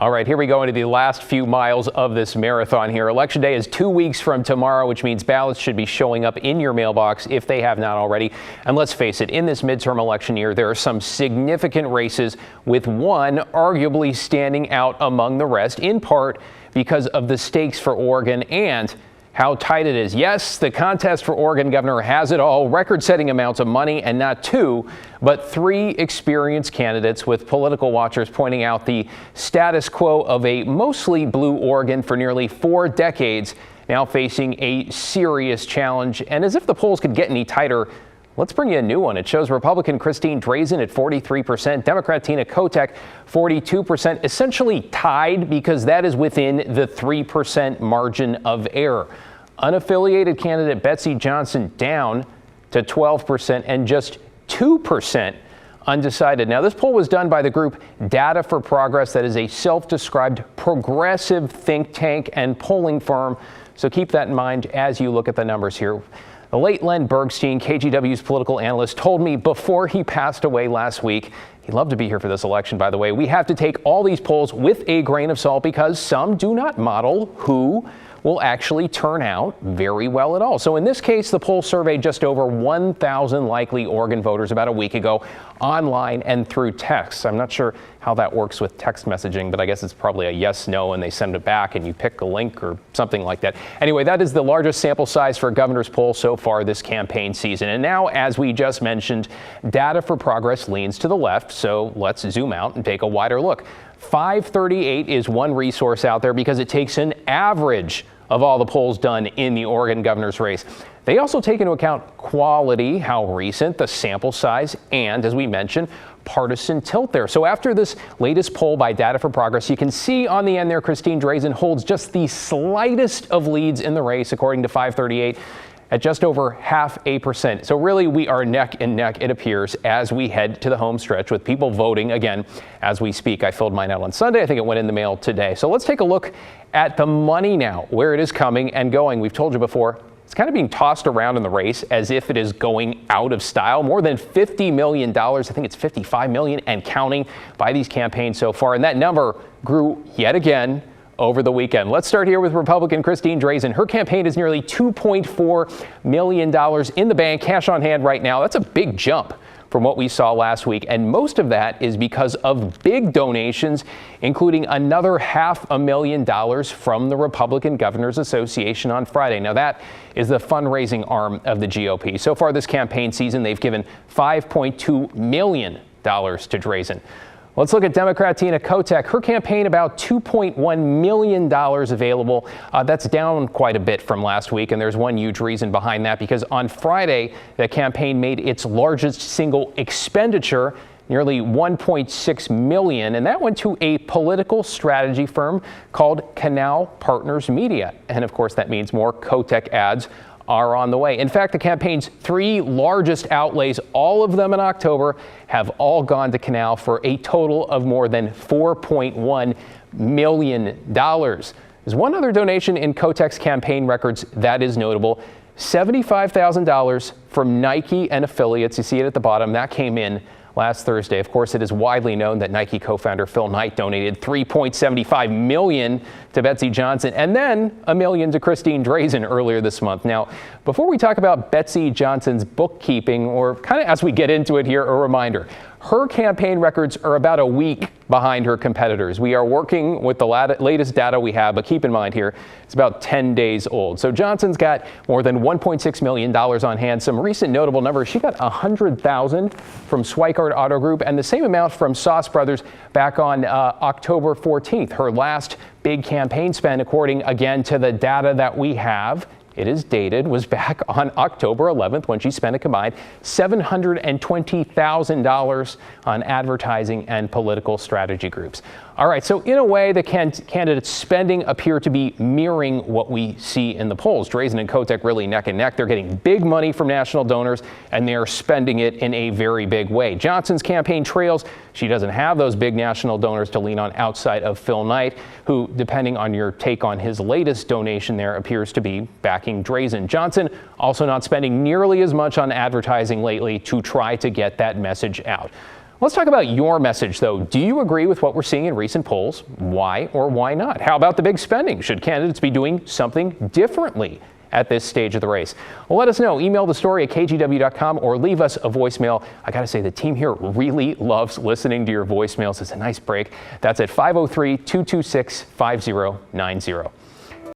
All right, here we go into the last few miles of this marathon here. Election Day is 2 weeks from tomorrow, which means ballots should be showing up in your mailbox if they have not already. And let's face it, in this midterm election year, there are some significant races, with one arguably standing out among the rest, in part because of the stakes for Oregon and how tight it is. Yes, the contest for Oregon governor has it all, record-setting amounts of money, and not two, but three experienced candidates, with political watchers pointing out the status quo of a mostly blue Oregon for nearly 4 decades, now facing a serious challenge. And as if the polls could get any tighter, let's bring you a new one. It shows Republican Christine Drazan at 43%, Democrat Tina Kotek 42%, essentially tied because that is within the 3% margin of error. Unaffiliated candidate Betsy Johnson down to 12% and just 2% undecided. Now, this poll was done by the group Data for Progress, that is a self-described progressive think tank and polling firm. So keep that in mind as you look at the numbers here. The late Len Bergstein, KGW's political analyst, told me before he passed away last week, he'd love to be here for this election, by the way, we have to take all these polls with a grain of salt because some do not model who will actually turn out very well at all. So in this case, the poll surveyed just over 1,000 likely Oregon voters about a week ago, online and through text. I'm not sure how that works with text messaging, but I guess it's probably a yes, no, and they send it back and you pick a link or something like that. Anyway, that is the largest sample size for a governor's poll so far this campaign season. And now, as we just mentioned, Data for Progress leans to the left, so let's zoom out and take a wider look. 538 is one resource out there because it takes an average of all the polls done in the Oregon governor's race. They also take into account quality, how recent, the sample size, and, as we mentioned, partisan tilt there. So after this latest poll by Data for Progress, you can see on the end there, Christine Drazan holds just the slightest of leads in the race, according to 538. At just over 0.5%. So really, we are neck and neck, it appears, as we head to the home stretch, with people voting again as we speak. I filled mine out on Sunday. I think it went in the mail today. So let's take a look at the money now, where it is coming and going. We've told you before, it's kind of being tossed around in the race as if it is going out of style. More than $50 million, I think it's $55 million and counting, by these campaigns so far. And that number grew yet again over the weekend. Let's start here with Republican Christine Drazan. Her campaign is nearly $2.4 million in the bank, cash on hand right now. That's a big jump from what we saw last week. And most of that is because of big donations, including another $500,000 from the Republican Governors Association on Friday. Now, that is the fundraising arm of the GOP. So far this campaign season, they've given $5.2 million to Drazan. Let's look at Democrat Tina Kotek. Her campaign, about $2.1 million available. That's down quite a bit from last week, and there's one huge reason behind that, because on Friday, the campaign made its largest single expenditure, nearly $1.6 million, and that went to a political strategy firm called Canal Partners Media. And of course, that means more Kotek ads are on the way. In fact, the campaign's 3 largest outlays, all of them in October, have all gone to Canal for a total of more than $4.1 million. There's one other donation in Kotek's campaign records that is notable: $75,000 from Nike and affiliates. You see it at the bottom. That came in last Thursday. Of course, it is widely known that Nike co-founder Phil Knight donated $3.75 million to Betsy Johnson and then $1 million to Christine Drazan earlier this month. Now, before we talk about Betsy Johnson's bookkeeping, or kind of as we get into it here, a reminder, her campaign records are about a week behind her competitors. We are working with the latest data we have, but keep in mind here, it's about 10 days old. So Johnson's got more than $1.6 million on hand. Some recent notable numbers: she got $100,000 from Swikart Auto Group and the same amount from Sauce Brothers back on October 14th. Her last big campaign spend, according again to the data that we have, it is dated, was back on October 11th, when she spent a combined $720,000 on advertising and political strategy groups. All right, so in a way, the candidates' spending appear to be mirroring what we see in the polls. Drazen and Kotek really neck and neck. They're getting big money from national donors, and they are spending it in a very big way. Johnson's campaign trails. She doesn't have those big national donors to lean on outside of Phil Knight, who, depending on your take on his latest donation there, appears to be backing Drazen. Johnson also not spending nearly as much on advertising lately to try to get that message out. Let's talk about your message, though. Do you agree with what we're seeing in recent polls? Why or why not? How about the big spending? Should candidates be doing something differently at this stage of the race? Well, let us know. Email the story at kgw.com or leave us a voicemail. I got to say, the team here really loves listening to your voicemails. It's a nice break. That's at 503-226-5090.